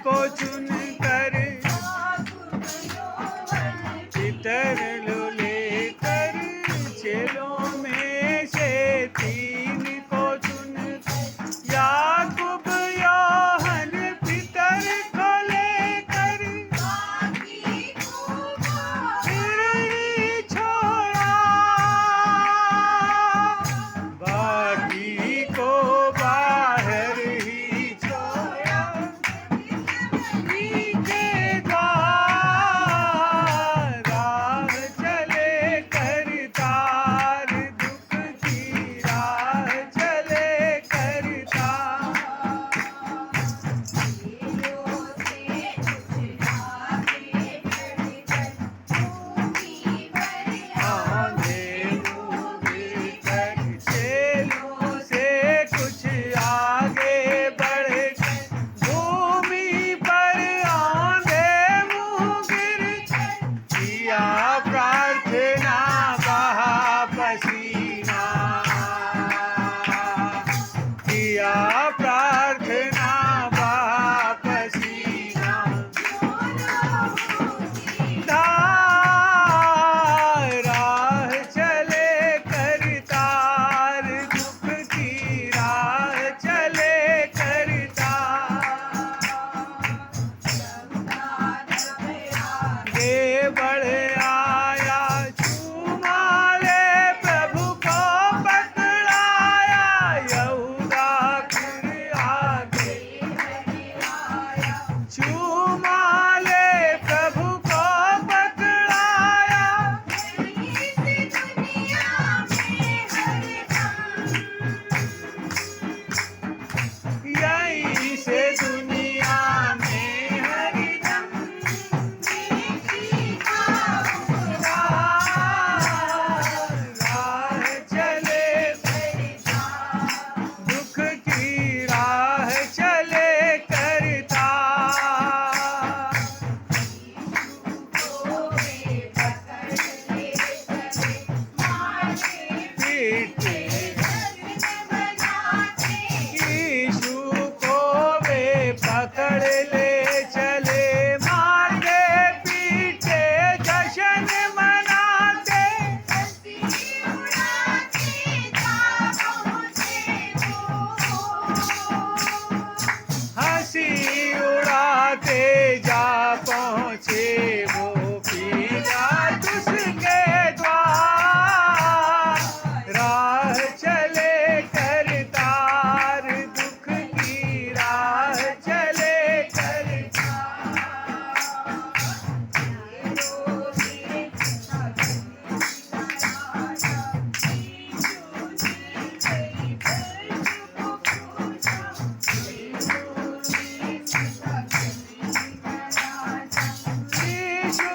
को चुन कर पितर लो लेकर, चेलों में से 3 को चुन याकूब योहन पितर को लेकर फिर ही छोड़ा, बाकी को बाहर ही छोड़ा। नीचे द्वार राह चले करतार, दुख की राह चले करतार। आंधे मुँह गिरकर चेलों से कुछ आगे बढ़कर, भूमि पर आंधे मुँह गिरकर किया प्रार्थना बहा पसीना, किया प्रार्थना बहा पसीना। राह चले करतार, दुख की राह चले करतार। ये बढ़ आया चूमा ले प्रभु को पकड़ाया, यहूदा फिर आगे चूमा ले प्रभु को पकड़ाया। यहीं से दुनिया में हरदम राह चले, दुख की राह चले करतार। पीटे यीशु को वे पकड़ ले चले, मारते पीटे जश्न मनाते, हंसी उड़ाते जा पहुँचे वो पिलातुस के द्वार। राह चले करतार, दुख की राह चले करतार। यीशु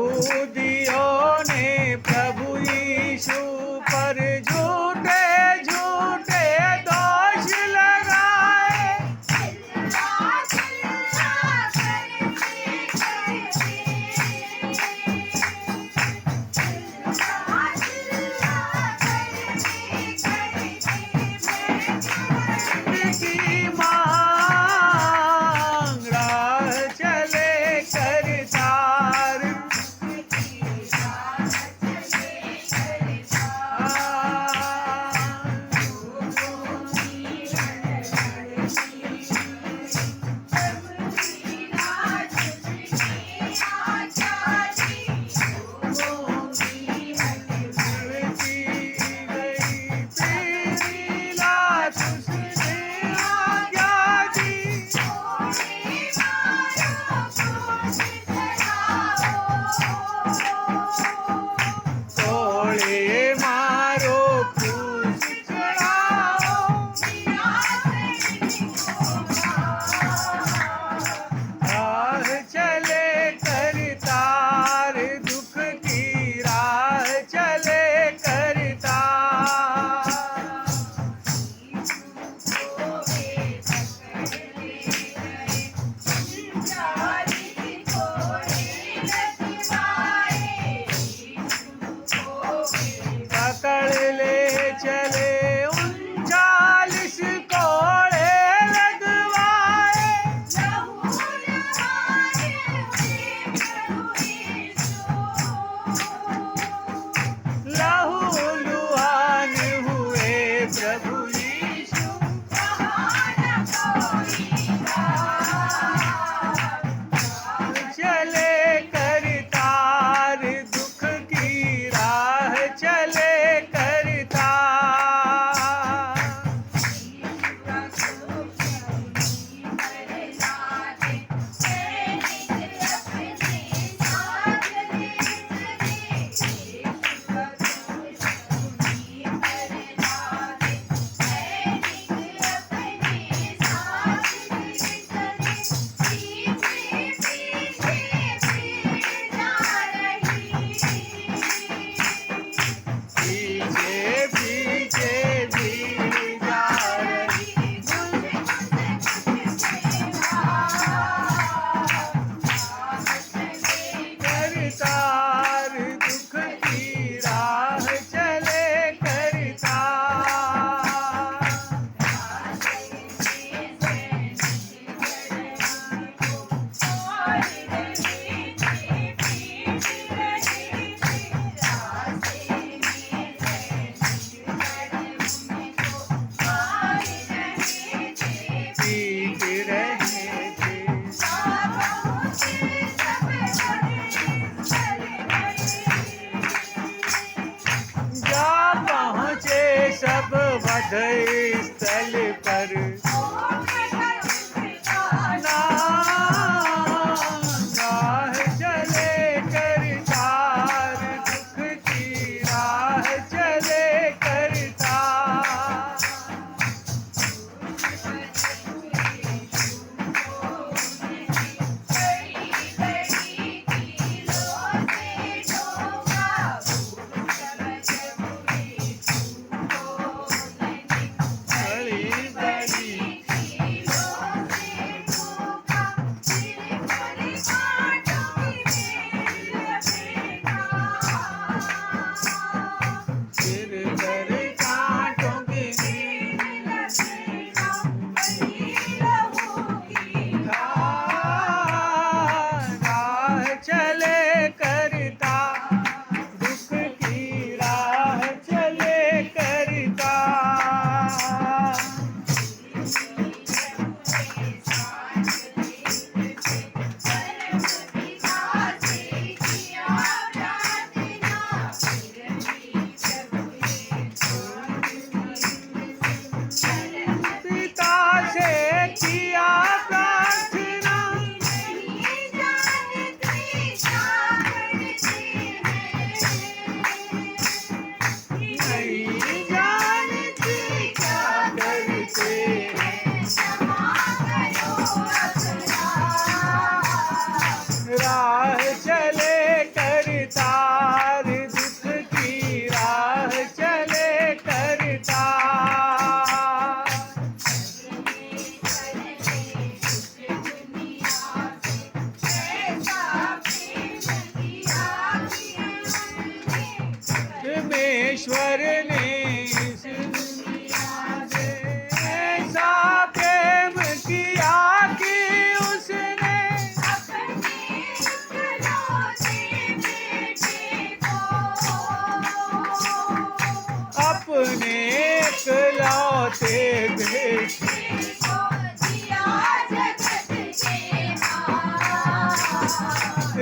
यहूदियों ने प्रभु स्थल पर राह चले करतार, दुख की राह चले करतार। राह चले करतार, दुख की राह चले करतार। परमेश्वर ने इस दुनिया से ऐसा प्रेम किया कि उसने अपने इकलौते बेटे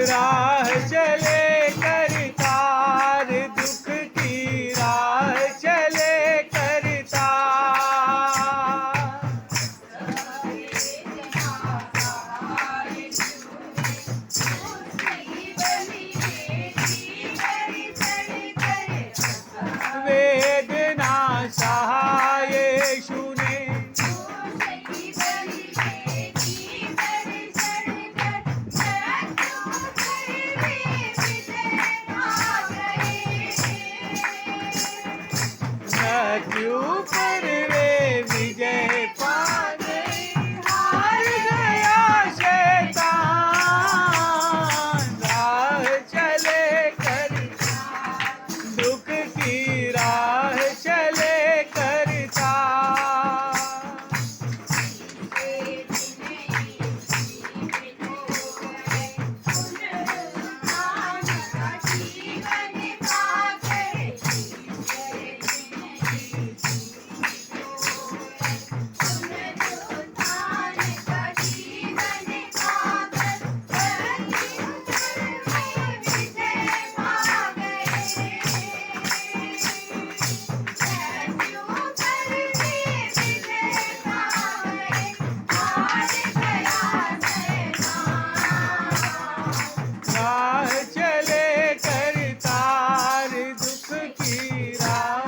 राह चले करतार, दुख की राह चले करतार। वेदना सहाय यीशु ने मृत्यु पर वे विजय पा गए, हार गया शैतान। राह चले करतार, दुख की राह चले करतार। राह चले करतार, दुख की राह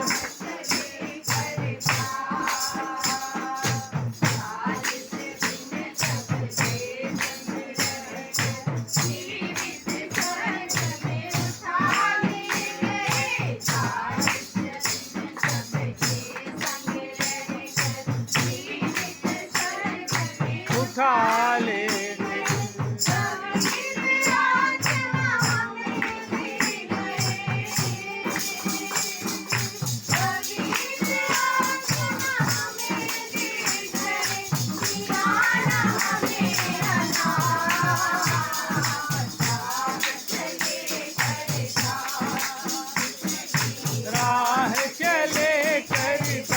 उठा ले। राह चले करतार,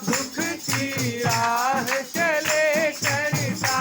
दुख की राह चले करता